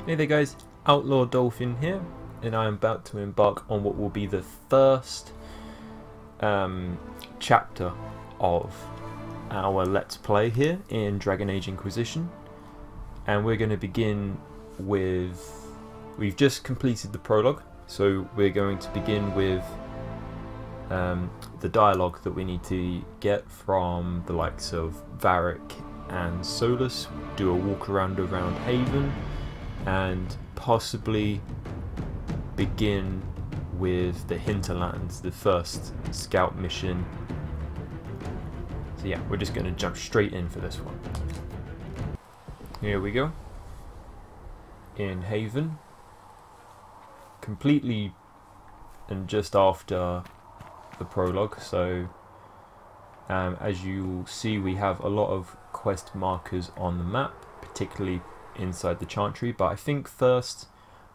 Hey there guys, Outlaw Dolphin here, and I am about to embark on what will be the first chapter of our Let's Play here in Dragon Age Inquisition. And we're going to begin with... we've just completed the prologue, so we're going to begin with the dialogue that we need to get from the likes of Varric and Solus, do a walk around Haven, and possibly begin with the hinterlands, the first scout mission. So yeah, we're just going to jump straight in for this one. Here we go. In Haven. Completely and just after the prologue, so as you'll see, we have a lot of quest markers on the map, particularly inside the Chantry, but I think first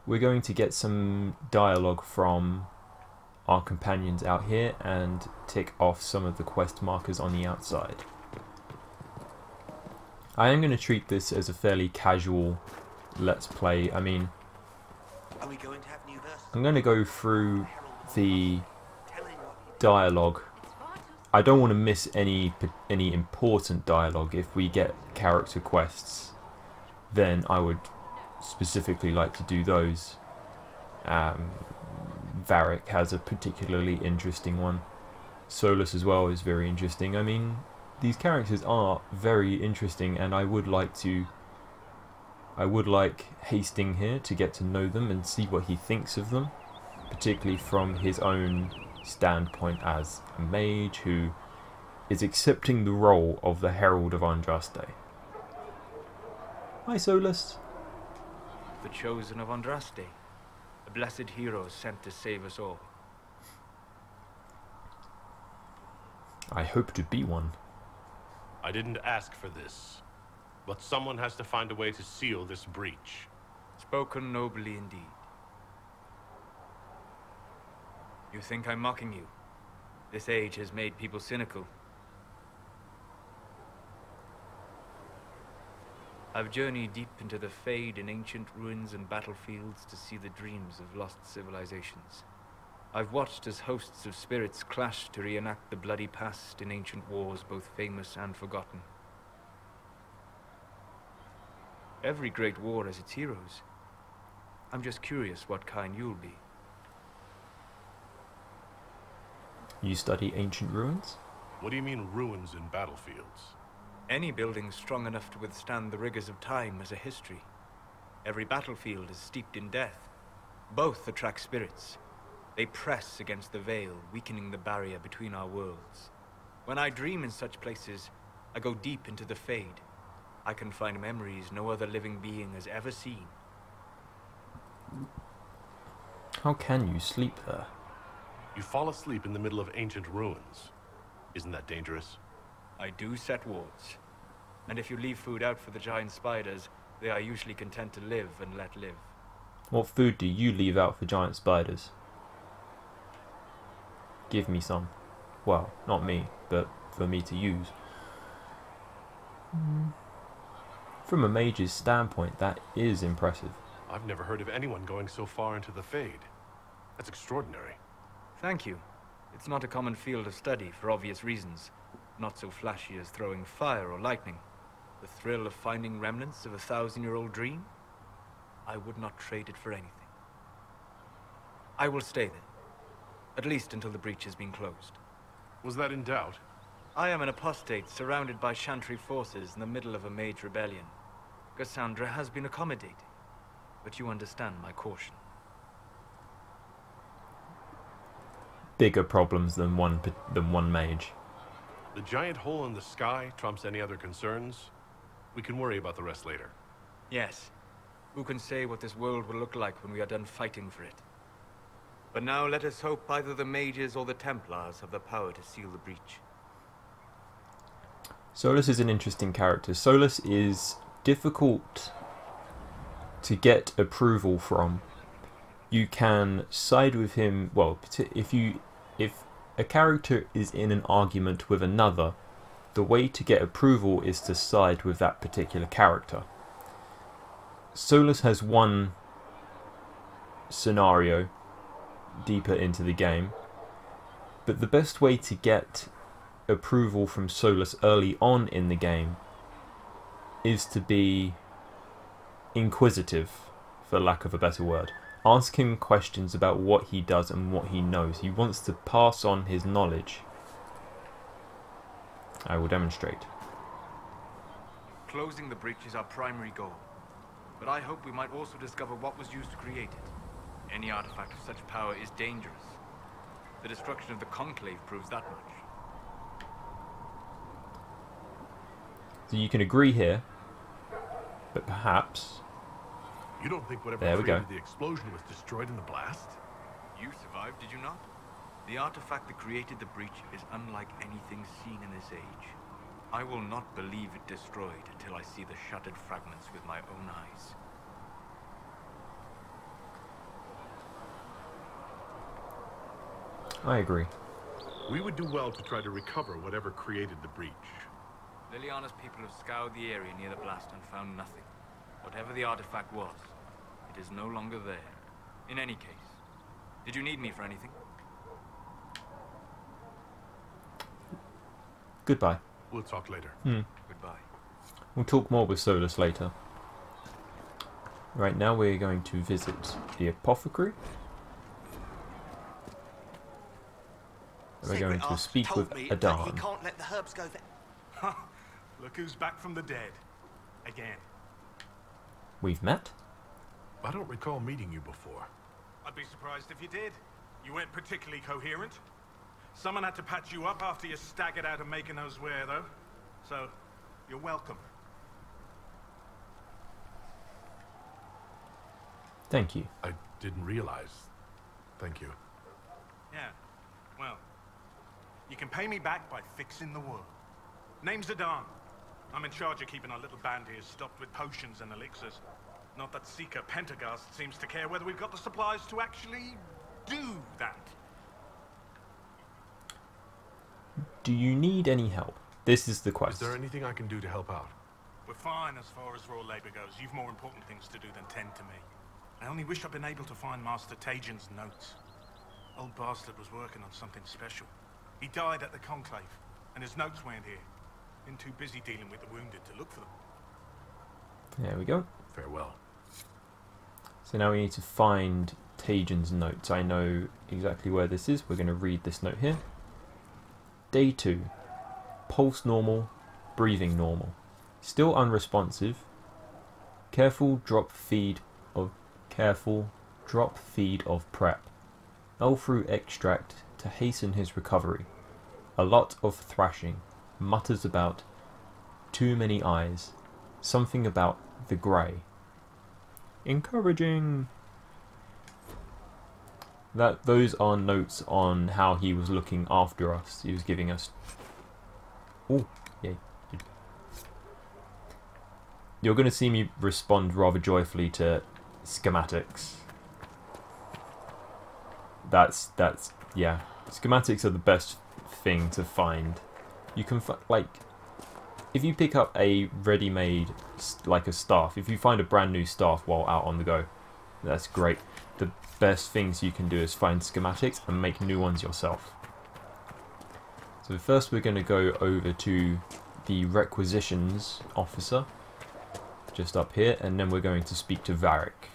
we're going to get some dialogue from our companions out here and tick off some of the quest markers on the outside. I am going to treat this as a fairly casual Let's Play. I mean, Are we going to have new verses? I'm going to go through the dialogue. I don't want to miss any important dialogue. If we get character quests, then I would specifically like to do those. Varric has a particularly interesting one. Solus as well is very interesting. I mean, these characters are very interesting, and I would like Hasting here to get to know them and see what he thinks of them, particularly from his own standpoint as a mage who is accepting the role of the Herald of Andraste. Hi Solus. The chosen of Andraste, the blessed hero sent to save us all. I hope to be one. I didn't ask for this, but someone has to find a way to seal this breach. Spoken nobly indeed. You think I'm mocking you? This age has made people cynical. I've journeyed deep into the Fade in ancient ruins and battlefields to see the dreams of lost civilizations. I've watched as hosts of spirits clash to reenact the bloody past in ancient wars, both famous and forgotten. Every great war has its heroes. I'm just curious what kind you'll be. You study ancient ruins? What do you mean ruins in battlefields? Any building strong enough to withstand the rigors of time has a history. Every battlefield is steeped in death. Both attract spirits. They press against the veil, weakening the barrier between our worlds. When I dream in such places, I go deep into the Fade. I can find memories no other living being has ever seen. How can you sleep there? You fall asleep in the middle of ancient ruins. Isn't that dangerous? I do set wards. And if you leave food out for the giant spiders, they are usually content to live and let live. What food do you leave out for giant spiders? Give me some. Well, not me, but for me to use. From a mage's standpoint, that is impressive. I've never heard of anyone going so far into the Fade. That's extraordinary. Thank you. It's not a common field of study for obvious reasons. Not so flashy as throwing fire or lightning. The thrill of finding remnants of a 1,000-year-old dream? I would not trade it for anything. I will stay then. At least until the breach has been closed. Was that in doubt? I am an apostate surrounded by Chantry forces in the middle of a mage rebellion. Cassandra has been accommodating, but you understand my caution. Bigger problems than one mage. The giant hole in the sky trumps any other concerns. We can worry about the rest later. Yes. Who can say what this world will look like when we are done fighting for it? But now let us hope either the mages or the Templars have the power to seal the breach. Solus is an interesting character. Solus is difficult to get approval from. You can side with him, well, if a character is in an argument with another, the way to get approval is to side with that particular character. Solus has one scenario deeper into the game, but the best way to get approval from Solus early on in the game is to be inquisitive, for lack of a better word. Ask him questions about what he does and what he knows. He wants to pass on his knowledge. I will demonstrate. Closing the breach is our primary goal, but I hope we might also discover what was used to create it. Any artifact of such power is dangerous. The destruction of the Conclave proves that much. So you can agree here, but perhaps... You don't think whatever There we go. created the explosion was destroyed in the blast? You survived, did you not? The artifact that created the breach is unlike anything seen in this age. I will not believe it destroyed until I see the shattered fragments with my own eyes. I agree. We would do well to try to recover whatever created the breach. Liliana's people have scoured the area near the blast and found nothing. Whatever the artifact was, it is no longer there. In any case, did you need me for anything? Goodbye. We'll talk later. Goodbye. We'll talk more with Solus later. Right now we're going to visit the apothecary. We're going to speak with Adan. He can't let the herbs go there. Look who's back from the dead. Again. We've met? I don't recall meeting you before. I'd be surprised if you did. You weren't particularly coherent. Someone had to patch you up after you staggered out of making those wear, though. So, you're welcome. Thank you. I didn't realize. Thank you. Yeah, well, you can pay me back by fixing the world. Name's Adan. I'm in charge of keeping our little band here stocked with potions and elixirs. Not that Seeker Pentagast seems to care whether we've got the supplies to actually do that. Do you need any help? This is the Is quest. there anything I can do to help out? We're fine as far as raw labor goes. You've more important things to do than tend to me. I only wish I'd been able to find Master Tajin's notes. Old bastard was working on something special. He died at the Conclave, and his notes weren't here. Been too busy dealing with the wounded to look for them. There we go. Farewell. So now we need to find Tajin's notes. I know exactly where this is. We're going to read this note here. Day 2. Pulse normal, breathing normal. Still unresponsive. Careful drop feed of prep. Elfru extract to hasten his recovery. A lot of thrashing. Mutters about too many eyes. Something about the grey. Encouraging. Those are notes on how he was looking after us. He was giving us... Oh, yeah. You're going to see me respond rather joyfully to schematics. That's yeah. Schematics are the best thing to find. You can like, if you pick up a ready-made like a staff, if you find a brand new staff while out on the go, that's great. The best things you can do is find schematics and make new ones yourself. So first we're going to go over to the requisitions officer, just up here, and then we're going to speak to Varric.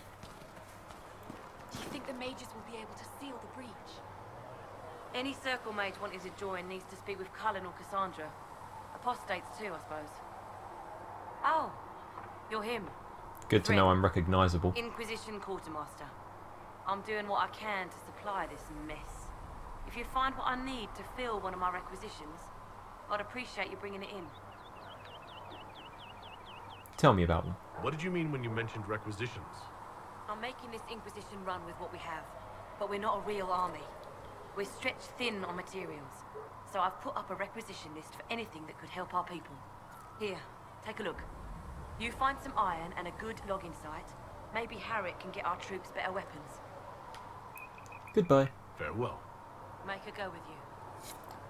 Do you think the mages will be able to seal the breach? Any circle mage wanting to join needs to speak with Cullen or Cassandra. Apostates too, I suppose. Oh, you're him. Good to know I'm recognisable. Inquisition quartermaster. I'm doing what I can to supply this mess. If you find what I need to fill one of my requisitions, I'd appreciate you bringing it in. Tell me about them. What did you mean when you mentioned requisitions? I'm making this Inquisition run with what we have, but we're not a real army. We're stretched thin on materials, so I've put up a requisition list for anything that could help our people. Here, take a look. You find some iron and a good logging site, maybe Harriet can get our troops better weapons. Goodbye. Farewell. Make her go with you.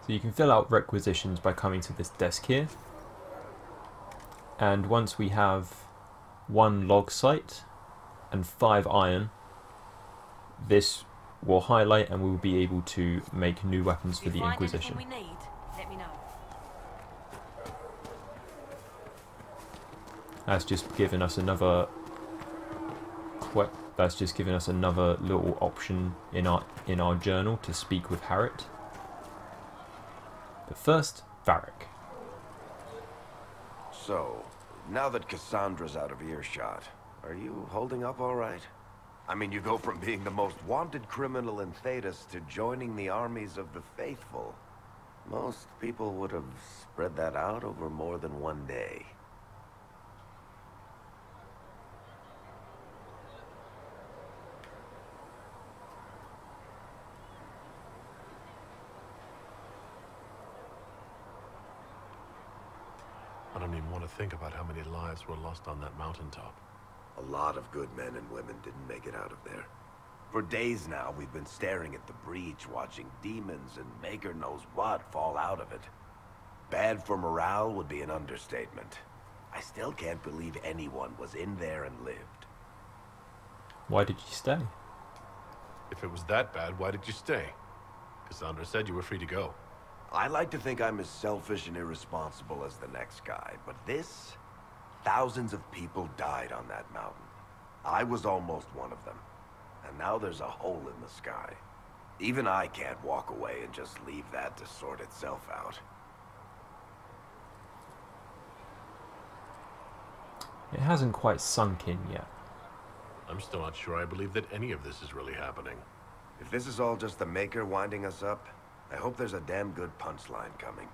So you can fill out requisitions by coming to this desk here. And once we have 1 log site and 5 iron, this will highlight and we'll be able to make new weapons for the Inquisition. If you find anything we need, let me know. That's just given us another little option in our journal to speak with Harriet. But first, Varric. So, now that Cassandra's out of earshot, are you holding up all right? I mean, you go from being the most wanted criminal in Thedas to joining the armies of the faithful. Most people would have spread that out over more than one day. I don't even want to think about how many lives were lost on that mountaintop. A lot of good men and women didn't make it out of there. For days now, we've been staring at the breach, watching demons and maker knows what fall out of it. Bad for morale would be an understatement. I still can't believe anyone was in there and lived. Why did you stay? If it was that bad, why did you stay? Cassandra said you were free to go. I like to think I'm as selfish and irresponsible as the next guy, but this... Thousands of people died on that mountain. I was almost one of them. And now there's a hole in the sky. Even I can't walk away and just leave that to sort itself out. It hasn't quite sunk in yet. I'm still not sure I believe that any of this is really happening. If this is all just the Maker winding us up, I hope there's a damn good punchline coming.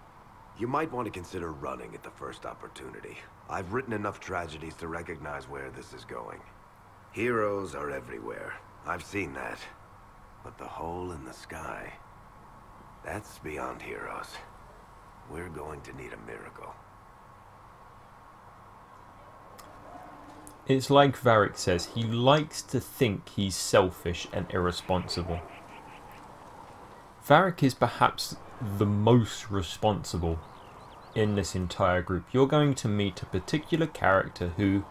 You might want to consider running at the first opportunity. I've written enough tragedies to recognize where this is going. Heroes are everywhere. I've seen that. But the hole in the sky... that's beyond heroes. We're going to need a miracle. It's like Varric says, he likes to think he's selfish and irresponsible. Varric is perhaps the most responsible in this entire group. You're going to meet a particular character who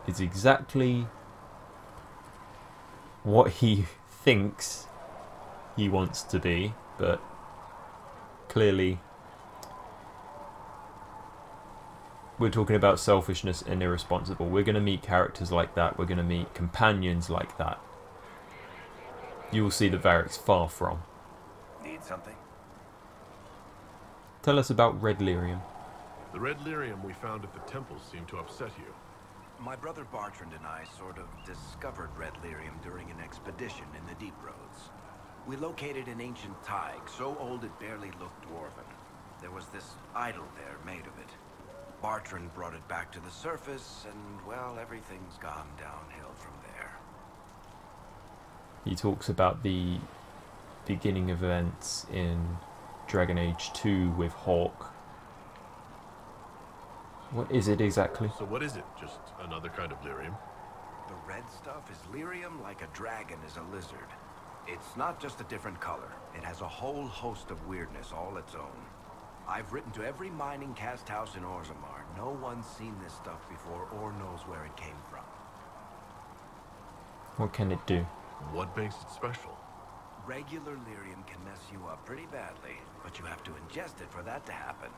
is exactly what he thinks he wants to be, but clearly we're talking about selfishness and irresponsible. We're going to meet characters like that. We're going to meet companions like that. You will see that Varric's far from. Need something? Tell us about red lyrium. The red lyrium we found at the temple seemed to upset you. My brother Bartrand and I sort of discovered red lyrium during an expedition in the deep roads. We located an ancient thaig, so old it barely looked dwarven. There was this idol there made of it. Bartrand brought it back to the surface, and, well, everything's gone downhill from there. He talks about the beginning of events in Dragon Age 2 with Hawk. What is it exactly? So what is it? Just another kind of lyrium? The red stuff is lyrium like a dragon is a lizard. It's not just a different color. It has a whole host of weirdness all its own. I've written to every mining cast house in Orzammar. No one's seen this stuff before or knows where it came from. What can it do? What makes it special? Regular lyrium can mess you up pretty badly, but you have to ingest it for that to happen.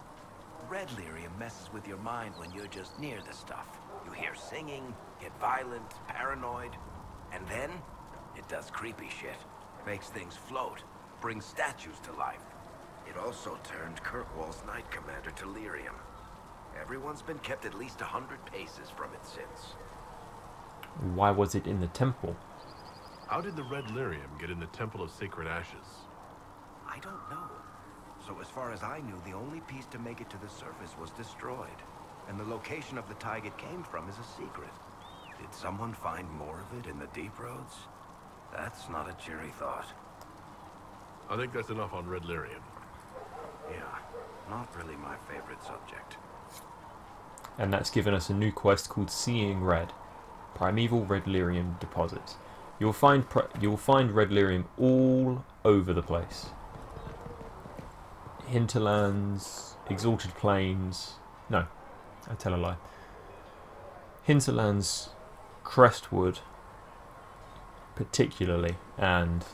Red lyrium messes with your mind when you're just near the stuff. You hear singing, get violent, paranoid, and then it does creepy shit. Makes things float, brings statues to life. It also turned Kirkwall's Knight Commander to lyrium. Everyone's been kept at least 100 paces from it since. Why was it in the temple? How did the red lyrium get in the Temple of Sacred Ashes? I don't know. So as far as I knew, the only piece to make it to the surface was destroyed. And the location of the thaig it came from is a secret. Did someone find more of it in the deep roads? That's not a cheery thought. I think that's enough on red lyrium. Yeah, not really my favorite subject. And that's given us a new quest called Seeing Red. Primeval red lyrium deposits. You'll find red lyrium all over the place. Hinterlands, Exalted Plains. No, I tell a lie. Hinterland's Crestwood particularly, and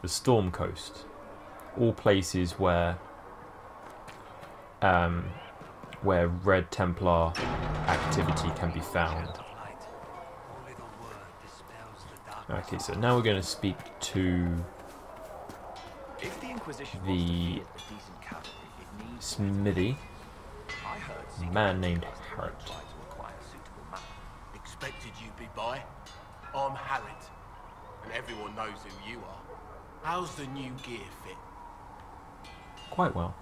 the Storm Coast, all places where Red Templar activity can be found. Okay, so now we're going to speak to the smithy, a man named Harriet. Expected you'd be by. I'm Harriet, and everyone knows who you are. How's the new gear fit? Quite well.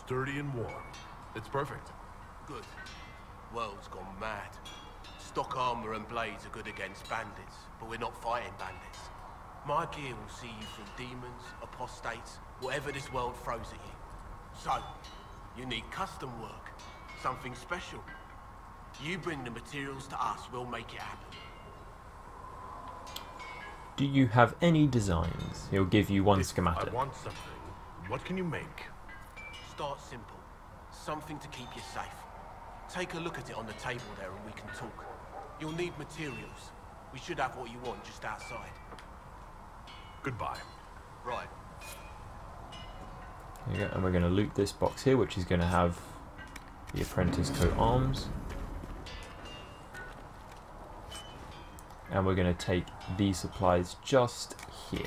Sturdy and warm. It's perfect. Good. World's gone mad. Stock armor and blades are good against bandits, but we're not fighting bandits. My gear will see you through demons, apostates, whatever this world throws at you. So, you need custom work, something special. You bring the materials to us, we'll make it happen. Do you have any designs? He'll give you one schematic. I want something. What can you make? Start simple. Something to keep you safe. Take a look at it on the table there and we can talk. You'll need materials. We should have what you want just outside. Goodbye. Right. There you go. And we're going to loot this box here, which is going to have the apprentice coat arms. And we're going to take these supplies just here.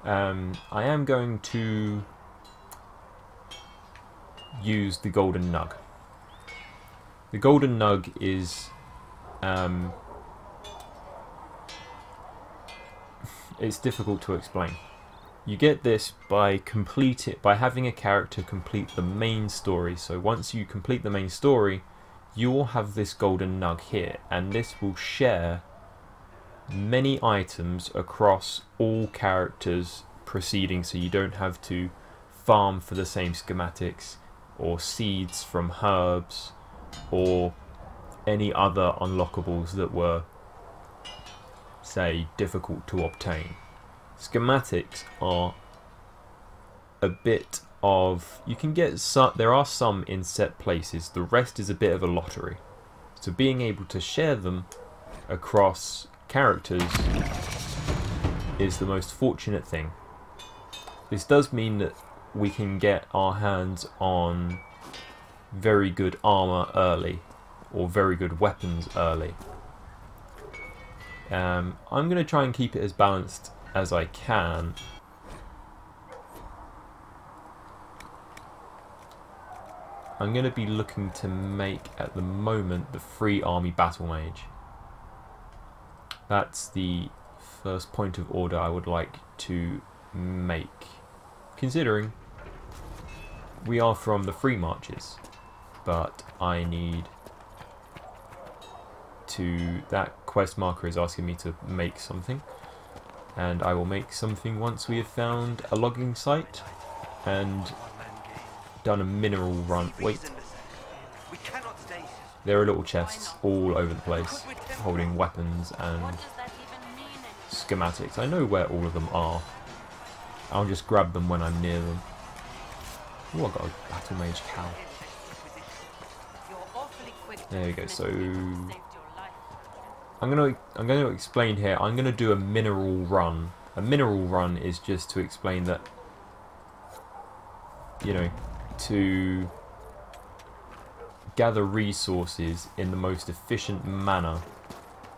I am going to use the golden nug. The golden nug is it's difficult to explain. You get this by having a character complete the main story. So once you complete the main story, you will have this golden nug here, and this will share many items across all characters proceeding, so you don't have to farm for the same schematics or seeds from herbs or any other unlockables that were, say, difficult to obtain. Schematics are a bit of, you can get some, there are some in set places, the rest is a bit of a lottery. So being able to share them across characters is the most fortunate thing. This does mean that we can get our hands on very good armor early, or very good weapons early. I'm going to try and keep it as balanced as I can. I'm going to be looking to make, at the moment, the free army battle mage. That's the first point of order I would like to make, considering we are from the free marches, but I need to, that quest marker is asking me to make something, and I will make something once we have found a logging site and done a mineral run. Wait, there are little chests all over the place holding weapons and schematics. I know where all of them are. I'll just grab them when I'm near them. Oh, I got a battle mage cow. There we go. So I'm gonna explain here. I'm gonna do a mineral run. A mineral run is just to explain that, you know, to gather resources in the most efficient manner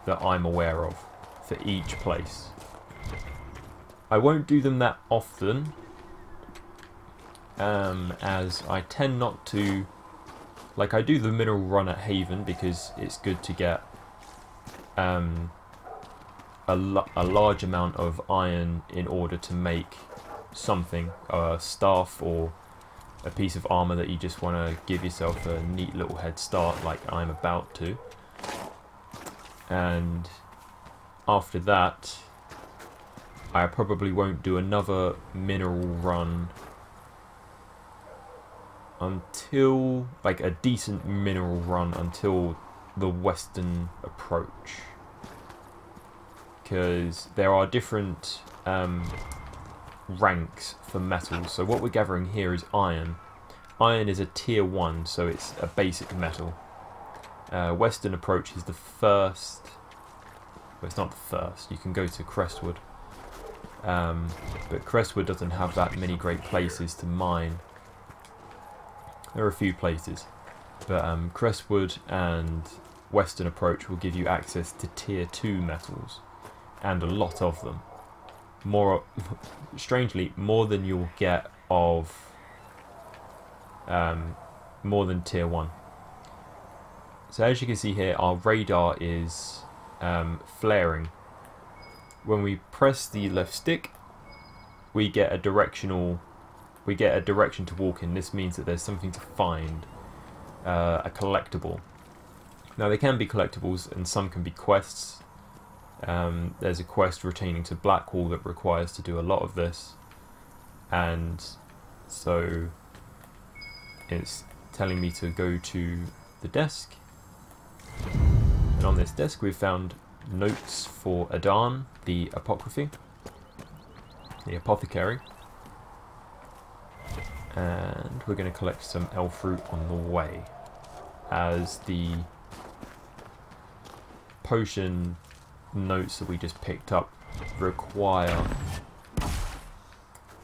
that I'm aware of for each place. I won't do them that often, as I tend not to, like, I do the mineral run at Haven because it's good to get a large amount of iron in order to make something, a staff or a piece of armor that you just want to give yourself a neat little head start, like I'm about to. And after that, I probably won't do another mineral run until, like, a decent mineral run until the western approach, because there are different ranks for metals. So what we're gathering here is iron. Iron is a tier 1, so it's a basic metal. Western approach is the first. Well, it's not the first. You can go to Crestwood, but Crestwood doesn't have that many great places to mine. There are a few places, but Crestwood and Western approach will give you access to tier 2 metals, and a lot of them. More, strangely, more than you'll get of more than tier 1. So as you can see here, our radar is flaring. When we press the left stick, we get a direction to walk in. This means that there's something to find, a collectible. Now they can be collectibles and some can be quests. There's a quest retaining to Blackwall that requires to do a lot of this, and so it's telling me to go to the desk, and on this desk we've found notes for Adan, the apothecary, and we're going to collect some elf fruit on the way, as the potion notes that we just picked up require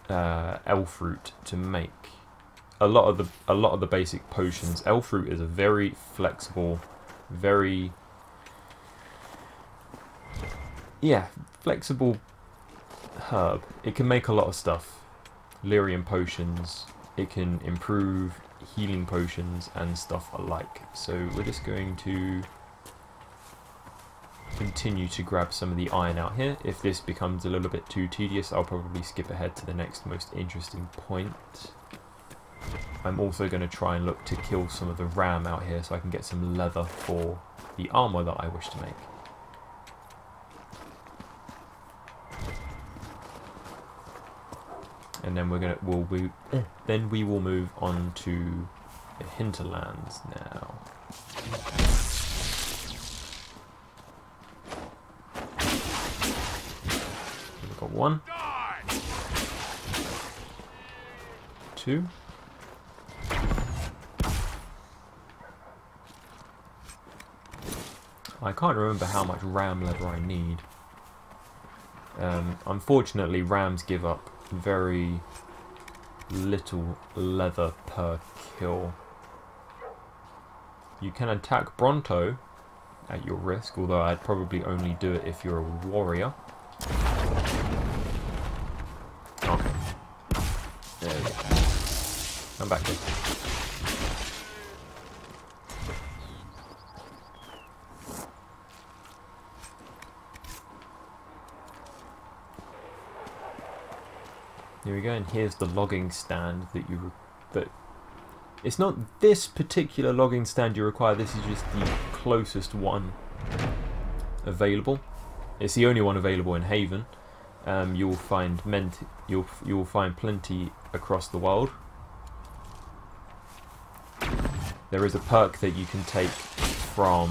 elf fruit to make. A lot of the basic potions. Elf fruit is a very flexible, flexible herb. It can make a lot of stuff. Lyrium potions. It can improve healing potions and stuff alike. So we're just going to continue to grab some of the iron out here. If this becomes a little bit too tedious, I'll probably skip ahead to the next most interesting point. I'm also going to try and look to kill some of the ram out here so I can get some leather for the armor that I wish to make. And then we will move on to the hinterlands now. We've got 1, 2. I can't remember how much ram leather I need. Unfortunately, rams give up very little leather per kill. You can attack Bronto at your risk, although I'd probably only do it if you're a warrior. Okay. There we go. Come back here. Here we go, and here's the logging stand that it's not this particular logging stand you require. This is just the closest one available. It's the only one available in Haven. You'll find plenty across the world. There is a perk that you can take from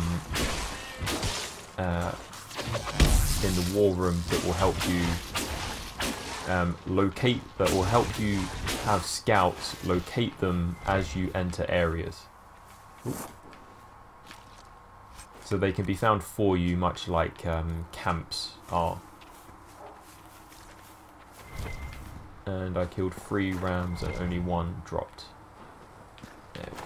in the war room that will help you. That will help you have scouts locate them as you enter areas. Ooh. So they can be found for you, much like camps are. And I killed 3 rams and only 1 dropped. There we go.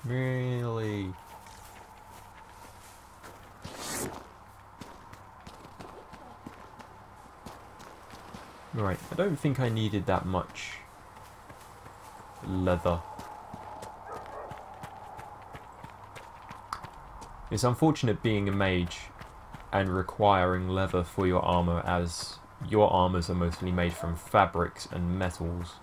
Really? Right, I don't think I needed that much leather. It's unfortunate being a mage and requiring leather for your armor, as your armors are mostly made from fabrics and metals.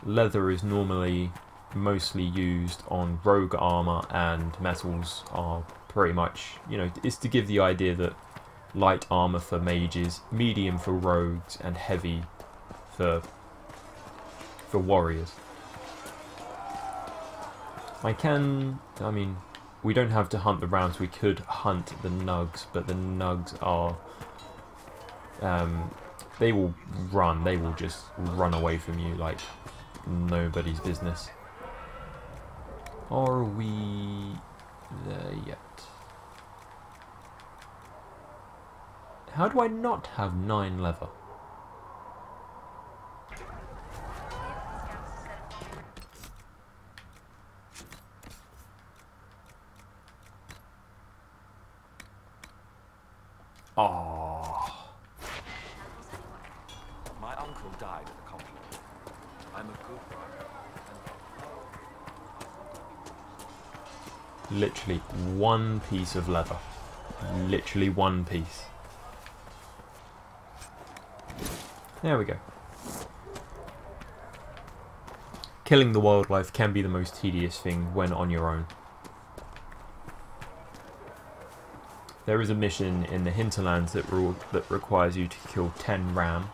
Leather is normally mostly used on rogue armor, and metals are pretty much, you know, it's to give the idea that light armor for mages, medium for rogues, and heavy for warriors. I mean, we don't have to hunt the rounds. We could hunt the nugs, but the nugs are they will run. They will just run away from you like nobody's business. Are we there yet? How do I not have 9 leather? Oh. My uncle died at the conflict. I'm a good rider. Literally 1 piece of leather. Literally 1 piece. There we go. Killing the wildlife can be the most tedious thing when on your own. There is a mission in the hinterlands that requires you to kill 10 ram.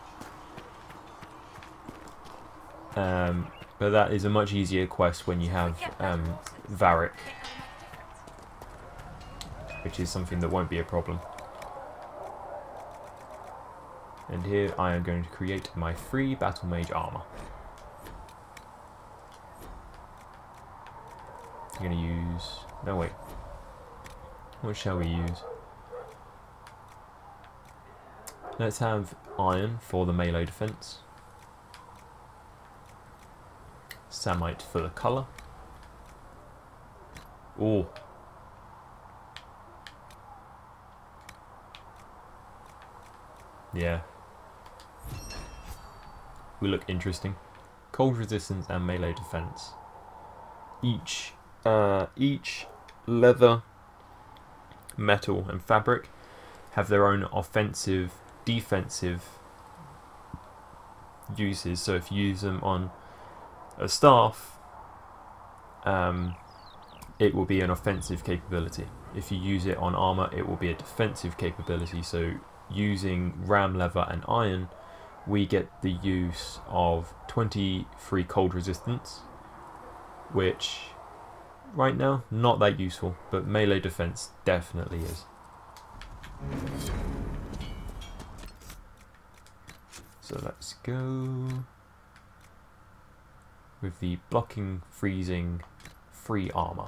But that is a much easier quest when you have Varric, which is something that won't be a problem. And here I am going to create my free battle mage armor. I'm going to use... no wait. What shall we use? Let's have iron for the melee defense. Samite for the colour. Oh. Yeah. We look interesting. Cold resistance and melee defense. Each leather, metal and fabric have their own offensive, defensive uses. So if you use them on a staff, it will be an offensive capability. If you use it on armor, it will be a defensive capability. So using ram leather and iron, we get the use of 23 cold resistance, which right now not that useful, but melee defense definitely is. So let's go with the blocking, freezing, free armor.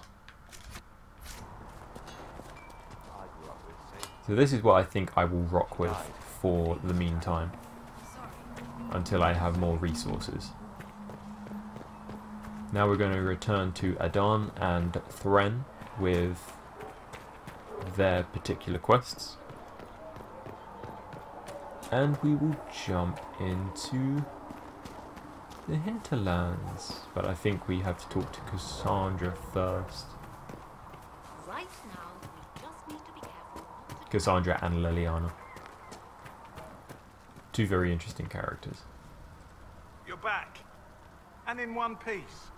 So this is what I think I will rock with for the meantime, until I have more resources. Now we're going to return to Adan and Thren with their particular quests, and we will jump into the hinterlands. But I think we have to talk to Cassandra first. Right now, we just need to be careful. Cassandra and Liliana. 2 very interesting characters. You're back. And in one piece.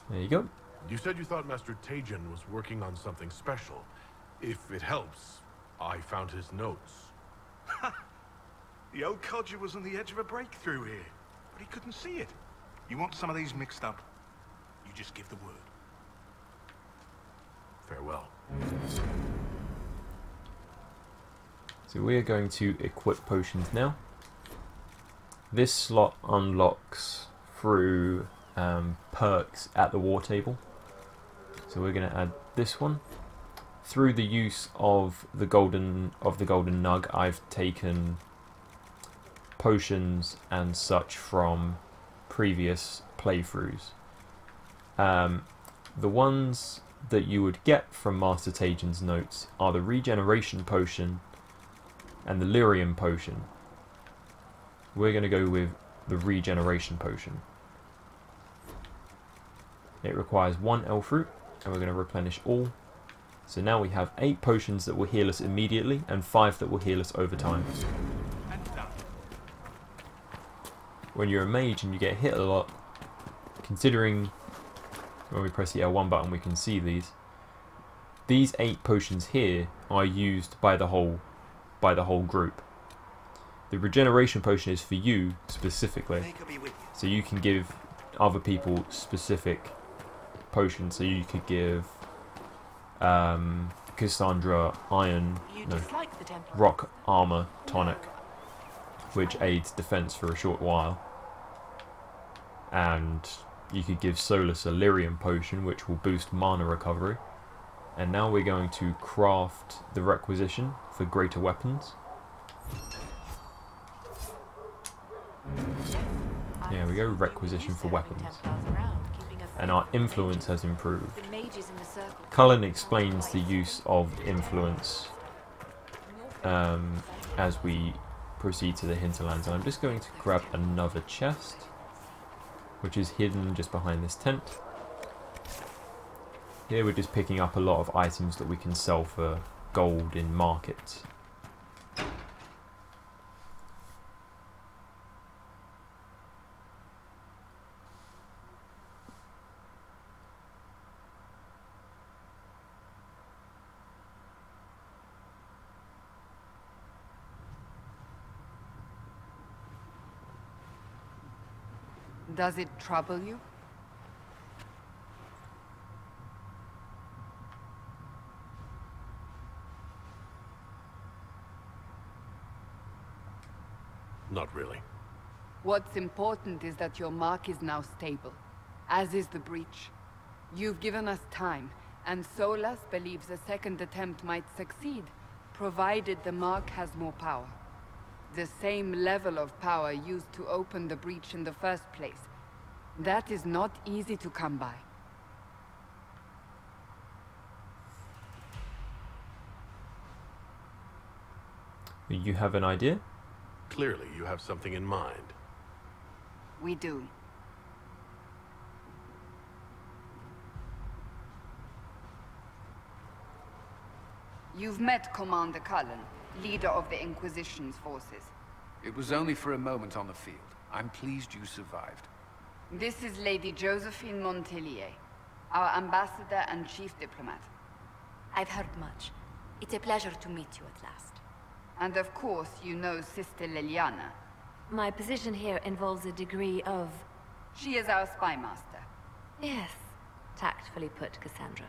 There you go. You said you thought Master Tajan was working on something special. If it helps, I found his notes. The old codger was on the edge of a breakthrough here, but he couldn't see it. You want some of these mixed up, you just give the word. Farewell. So we are going to equip potions now. This slot unlocks through perks at the war table. So we're going to add this one. Through the use of the golden nug, I've taken potions and such from previous playthroughs. The ones that you would get from Master Tajan's notes are the regeneration potion and the lyrium potion. We're going to go with the regeneration potion. It requires 1 elf root, and we're going to replenish all. So now we have 8 potions that will heal us immediately, and 5 that will heal us over time. When you're a mage and you get hit a lot, considering when we press the L1 button we can see these 8 potions here are used by the whole group. The regeneration potion is for you specifically, so you can give other people specific potions. So you could give Cassandra Iron, You no, dislike the Templars? Rock Armor Tonic, which aids defense for a short while. And you could give Solus a Lyrium potion, which will boost mana recovery. And now we're going to craft the requisition for greater weapons. There we go, requisition for weapons. And our influence has improved. Cullen explains the use of influence as we proceed to the hinterlands. And I'm just going to grab another chest, which is hidden just behind this tent. Here we're just picking up a lot of items that we can sell for gold in markets. Does it trouble you? Not really. What's important is that your mark is now stable, as is the breach. You've given us time, and Solus believes a second attempt might succeed, provided the mark has more power. The same level of power used to open the breach in the first place. That is not easy to come by. You have an idea? Clearly, you have something in mind. We do. You've met Commander Cullen, leader of the Inquisition's forces. It was only for a moment on the field. I'm pleased you survived. This is Lady Josephine Montelier, our ambassador and chief diplomat. I've heard much. It's a pleasure to meet you at last. And of course, you know Sister Liliana. My position here involves a degree of... She is our spy master. Yes, tactfully put, Cassandra.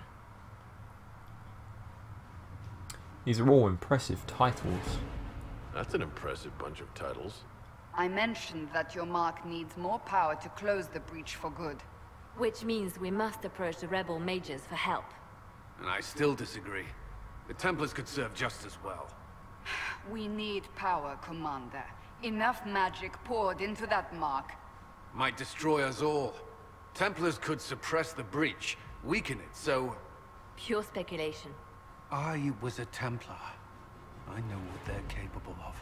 These are all impressive titles. That's an impressive bunch of titles. I mentioned that your mark needs more power to close the breach for good. Which means we must approach the rebel mages for help. And I still disagree. The Templars could serve just as well. We need power, Commander. Enough magic poured into that mark. Might destroy us all. Templars could suppress the breach, weaken it, so... Pure speculation. I was a Templar. I know what they're capable of.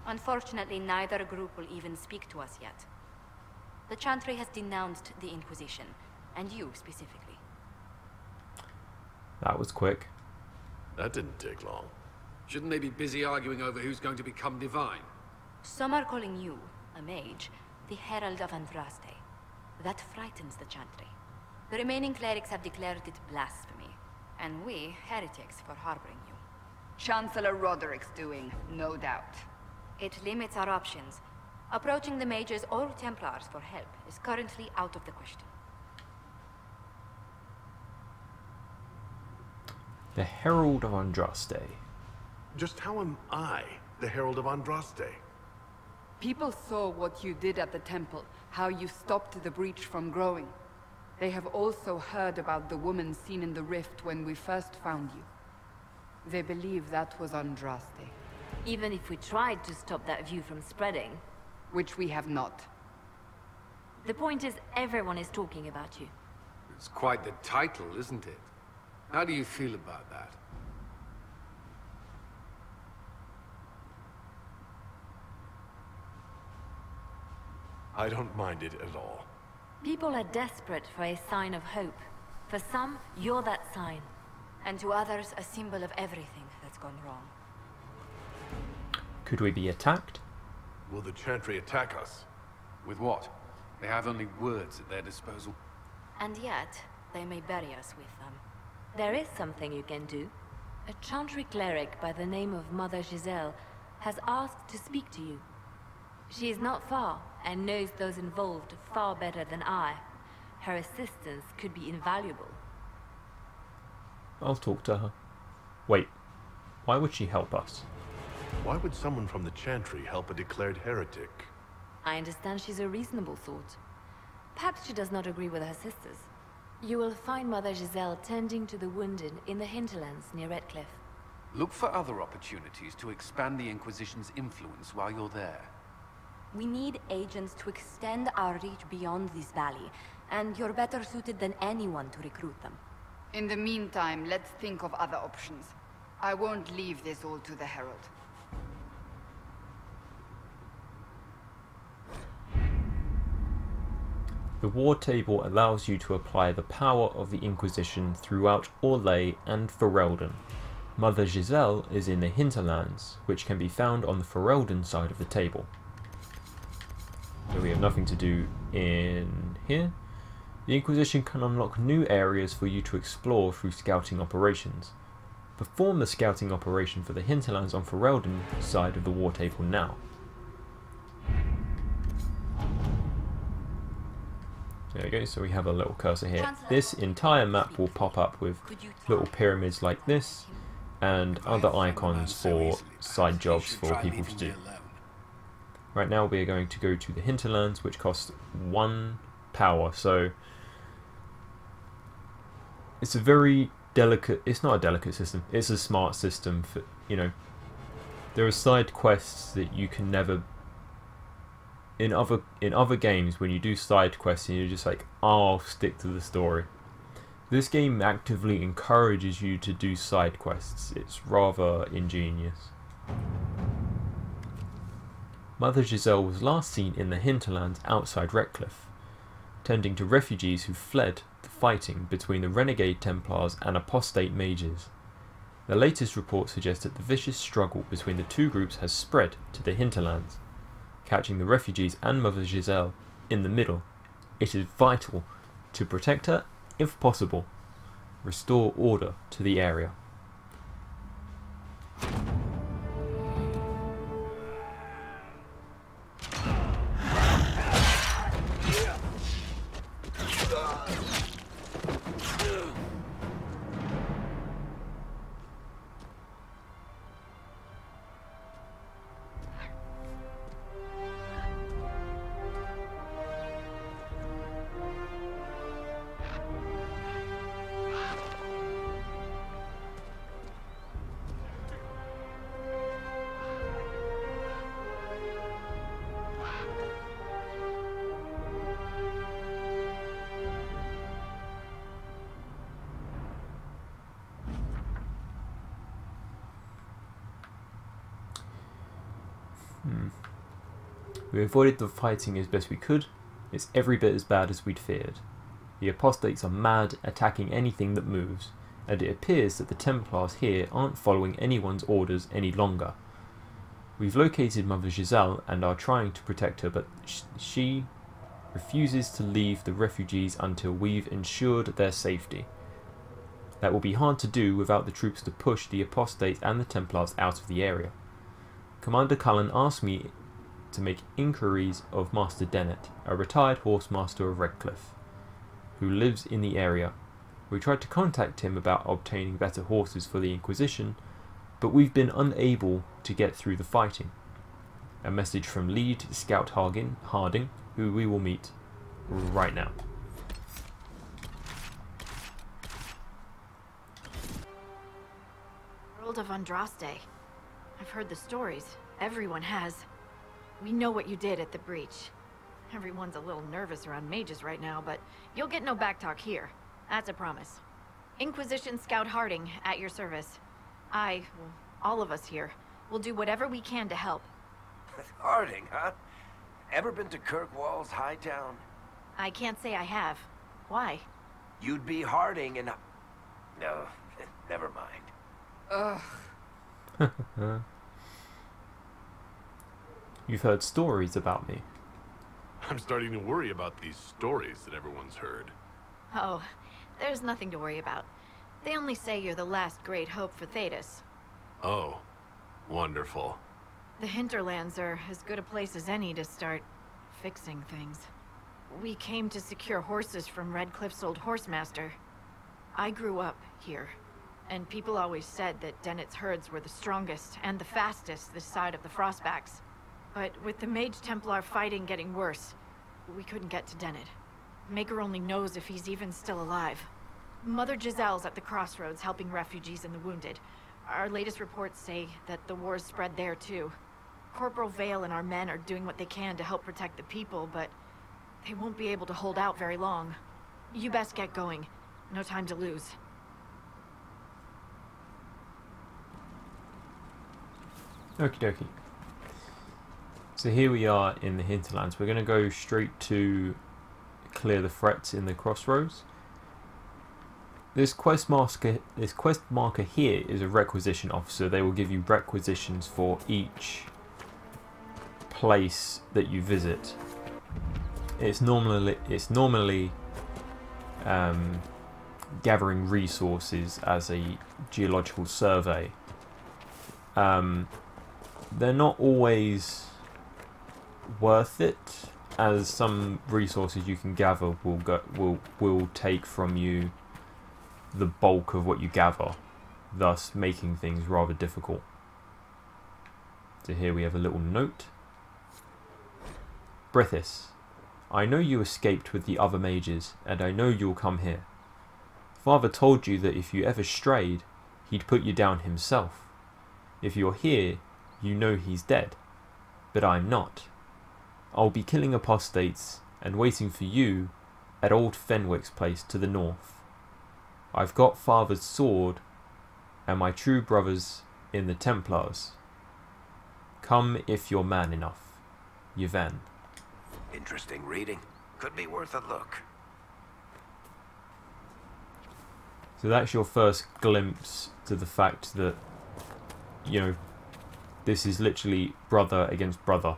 Unfortunately, neither group will even speak to us yet. The Chantry has denounced the Inquisition, and you specifically. That was quick. That didn't take long. Shouldn't they be busy arguing over who's going to become divine? Some are calling you, a mage, the Herald of Andraste. That frightens the Chantry. The remaining clerics have declared it blasphemy, and we, heretics, for harboring you. Chancellor Roderick's doing, no doubt. It limits our options. Approaching the mages or Templars for help is currently out of the question. The Herald of Andraste. Just how am I the Herald of Andraste? People saw what you did at the temple, how you stopped the breach from growing. They have also heard about the woman seen in the rift when we first found you. They believe that was Andraste. Even if we tried to stop that view from spreading... Which we have not. The point is, everyone is talking about you. It's quite the title, isn't it? How do you feel about that? I don't mind it at all. People are desperate for a sign of hope. For some, you're that sign. And to others, a symbol of everything that's gone wrong. Could we be attacked? Will the Chantry attack us? With what? They have only words at their disposal. And yet, they may bury us with them. There is something you can do. A Chantry cleric by the name of Mother Giselle has asked to speak to you. She is not far, and knows those involved far better than I. Her assistance could be invaluable. I'll talk to her. Wait, why would she help us? Why would someone from the Chantry help a declared heretic? I understand she's a reasonable sort. Perhaps she does not agree with her sisters. You will find Mother Giselle tending to the wounded in the hinterlands near Redcliffe. Look for other opportunities to expand the Inquisition's influence while you're there. We need agents to extend our reach beyond this valley, and you're better suited than anyone to recruit them. In the meantime, let's think of other options. I won't leave this all to the Herald. The war table allows you to apply the power of the Inquisition throughout Orlais and Ferelden. Mother Giselle is in the hinterlands, which can be found on the Ferelden side of the table. So we have nothing to do in here. The Inquisition can unlock new areas for you to explore through scouting operations. Perform the scouting operation for the hinterlands on Ferelden side of the war table now. There we go, so we have a little cursor here. This entire map will pop up with little pyramids like this and other icons for side jobs for people to do. Right now we are going to go to the hinterlands, which costs 1 power, so it's a very delicate, it's not a delicate system, it's a smart system for, you know, there are side quests that you can never, in other games when you do side quests and you're just like, oh, I'll stick to the story. This game actively encourages you to do side quests. It's rather ingenious. Mother Giselle was last seen in the hinterlands outside Redcliffe, tending to refugees who fled the fighting between the renegade Templars and apostate mages. The latest report suggests that the vicious struggle between the two groups has spread to the hinterlands. Catching the refugees and Mother Giselle in the middle, it is vital to protect her, if possible, restore order to the area. We avoided the fighting as best we could. It's every bit as bad as we'd feared. The apostates are mad, attacking anything that moves, and it appears that the Templars here aren't following anyone's orders any longer. We've located Mother Giselle and are trying to protect her, but she refuses to leave the refugees until we've ensured their safety. That will be hard to do without the troops to push the apostates and the Templars out of the area. Commander Cullen asked me to make inquiries of Master Dennett, a retired horsemaster of Redcliffe, who lives in the area. We tried to contact him about obtaining better horses for the Inquisition, but we've been unable to get through the fighting. A message from Lead Scout Harding, who we will meet right now. World of Andraste. I've heard the stories. Everyone has. We know what you did at the breach. Everyone's a little nervous around mages right now, but you'll get no backtalk here. That's a promise. Inquisition Scout Harding, at your service. All of us here, will do whatever we can to help. Harding, huh? Ever been to Kirkwall's Hightown? I can't say I have. Why? You'd be Harding and... No, never mind. Ugh. You've heard stories about me. I'm starting to worry about these stories that everyone's heard. Oh, there's nothing to worry about. They only say you're the last great hope for Thedas. Oh, wonderful. The hinterlands are as good a place as any to start fixing things. We came to secure horses from Redcliffe's old horsemaster. I grew up here. And people always said that Dennett's herds were the strongest and the fastest this side of the Frostbacks. But with the Mage Templar fighting getting worse, we couldn't get to Dennett. Maker only knows if he's even still alive. Mother Giselle's at the crossroads helping refugees and the wounded. Our latest reports say that the war's spread there too. Corporal Vale and our men are doing what they can to help protect the people, but they won't be able to hold out very long. You best get going. No time to lose. Okie dokie. So here we are in the hinterlands. We're going to go straight to clear the threats in the crossroads. This quest marker here is a requisition officer. They will give you requisitions for each place that you visit. It's normally gathering resources as a geological survey. They're not always worth it, as some resources you can gather will take from you the bulk of what you gather, thus making things rather difficult. So here we have a little note. Brithis, I know you escaped with the other mages, and I know you'll come here. Father told you that if you ever strayed, he'd put you down himself. If you're here, you know he's dead, but I'm not. I'll be killing apostates and waiting for you at old Fenwick's place to the north. I've got Father's sword and my true brothers in the Templars. Come if you're man enough. Yvan. Interesting reading. Could be worth a look. So that's your first glimpse to the fact that, you know, this is literally brother against brother.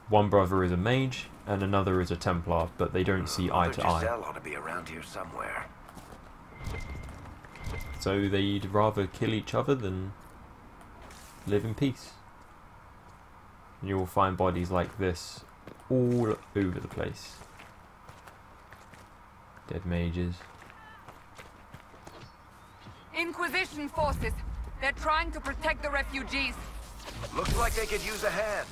One brother is a mage and another is a Templar, but they don't see eye to eye. Giselle ought to be around here somewhere. So they'd rather kill each other than live in peace. And you will find bodies like this all over the place. Dead mages. Inquisition forces! They're trying to protect the refugees. Looks like they could use a hand.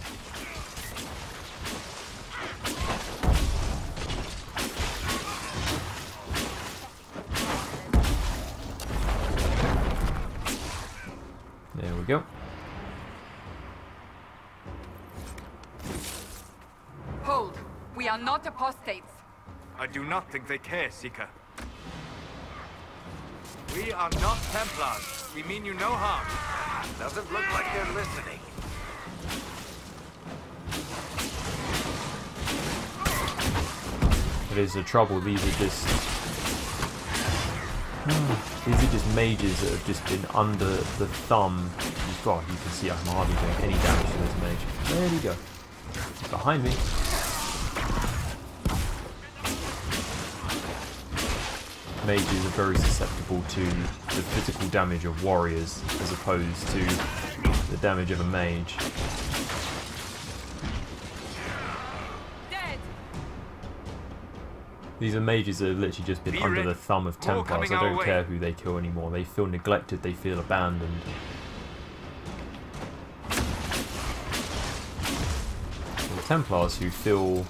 There we go. Hold. We are not apostates. I do not think they care, Seeker. We are not Templars. We mean you no harm. Doesn't look like they're listening. But there's the trouble, these are just mages that have just been under the thumb. God, you can see I'm hardly doing any damage to this mage. There we go. He's behind me. Mages are very susceptible to the physical damage of warriors as opposed to the damage of a mage. These are mages that have literally just been under the thumb of Templars. I don't care who they kill anymore. They feel neglected, they feel abandoned. The Templars who feel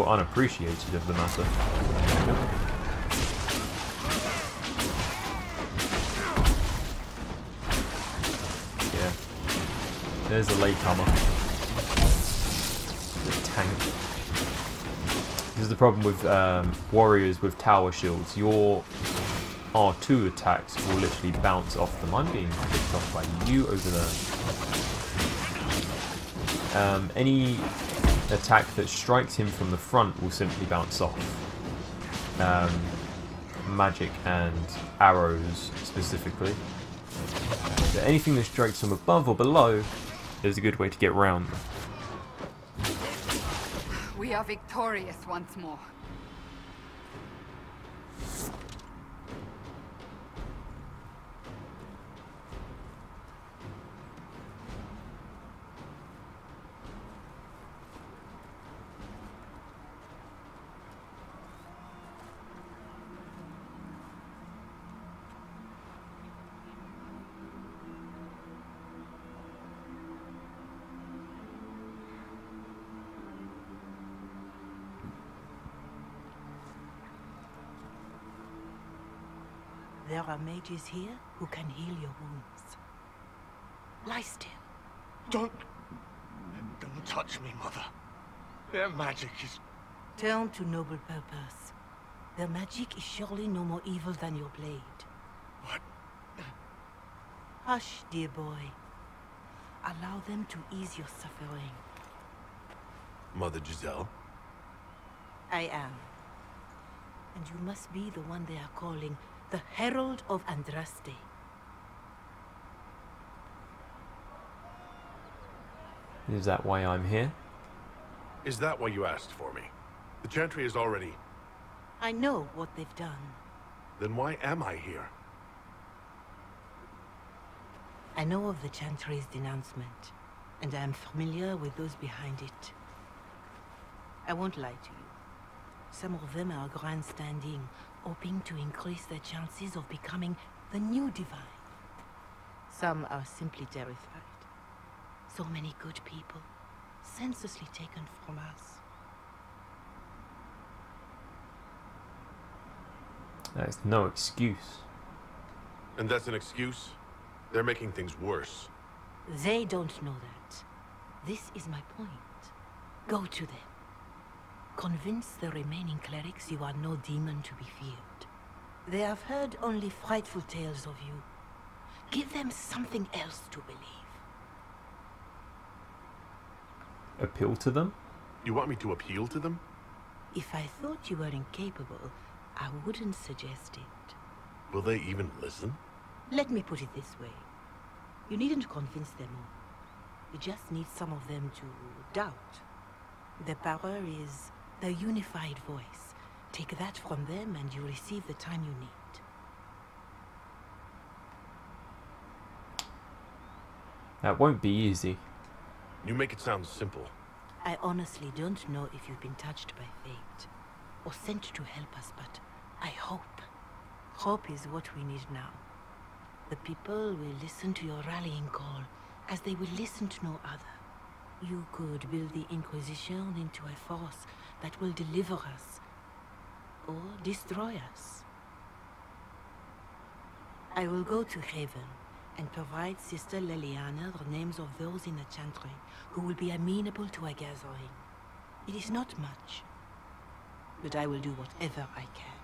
unappreciated of the matter. Yeah. There's a latecomer. Tank. This is the problem with warriors with tower shields. Your R2 attacks will literally bounce off them. I'm being picked off by you over there. Any attack that strikes him from the front will simply bounce off. Magic and arrows specifically. But anything that strikes from above or below is a good way to get around them. We are victorious once more. There are mages here who can heal your wounds. Lie still. Don't touch me, Mother. Their magic is... Turn to noble purpose. Their magic is surely no more evil than your blade. What? Hush, dear boy. Allow them to ease your suffering. Mother Giselle? I am. And you must be the one they are calling the Herald of Andraste. Is that why I'm here? Is that why you asked for me? The Chantry is already... I know what they've done. Then why am I here? I know of the Chantry's denouncement, and I am familiar with those behind it. I won't lie to you. Some of them are grandstanding, hoping to increase their chances of becoming the new divine. Some are simply terrified. So many good people, senselessly taken from us. That's no excuse. And that's an excuse? They're making things worse. They don't know that. This is my point. Go to them. Convince the remaining clerics you are no demon to be feared. They have heard only frightful tales of you. Give them something else to believe. Appeal to them? You want me to appeal to them? If I thought you were incapable, I wouldn't suggest it. Will they even listen? Let me put it this way. You needn't convince them all. You just need some of them to doubt. The power is the unified voice. Take that from them and you receive the time you need. That won't be easy. You make it sound simple. I honestly don't know if you've been touched by fate, or sent to help us, but I hope. Hope is what we need now. The people will listen to your rallying call, as they will listen to no other. You could build the Inquisition into a force that will deliver us, or destroy us. I will go to Haven, and provide Sister Leliana the names of those in the Chantry who will be amenable to a gathering. It is not much, but I will do whatever I can.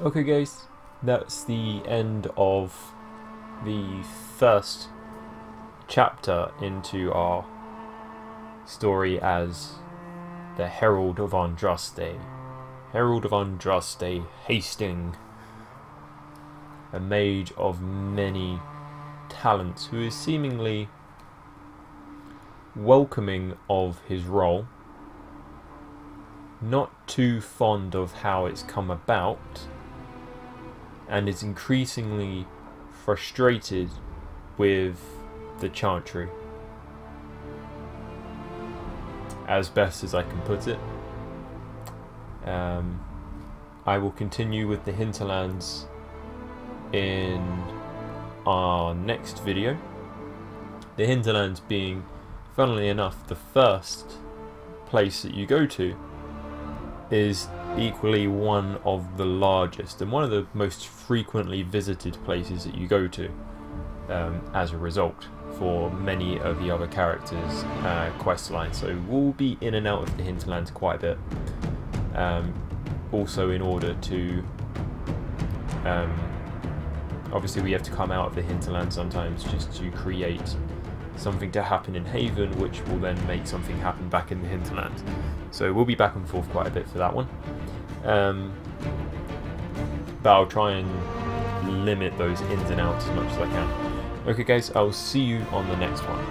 Okay guys, that's the end of the first chapter into our story as the Herald of Andraste. Herald of Andraste, Hasting, a mage of many talents who is seemingly welcoming of his role, not too fond of how it's come about, and is increasingly frustrated with the Chantry, as best as I can put it. I will continue with the hinterlands in our next video. The hinterlands being, funnily enough, the first place that you go to is equally one of the largest and one of the most frequently visited places that you go to, as a result, for many of the other characters' quest lines. So we'll be in and out of the hinterlands quite a bit. Also, in order to obviously we have to come out of the hinterland sometimes just to create something to happen in Haven, which will then make something happen back in the hinterland. So we'll be back and forth quite a bit for that one, but I'll try and limit those ins and outs as much as I can. Okay guys, I'll see you on the next one.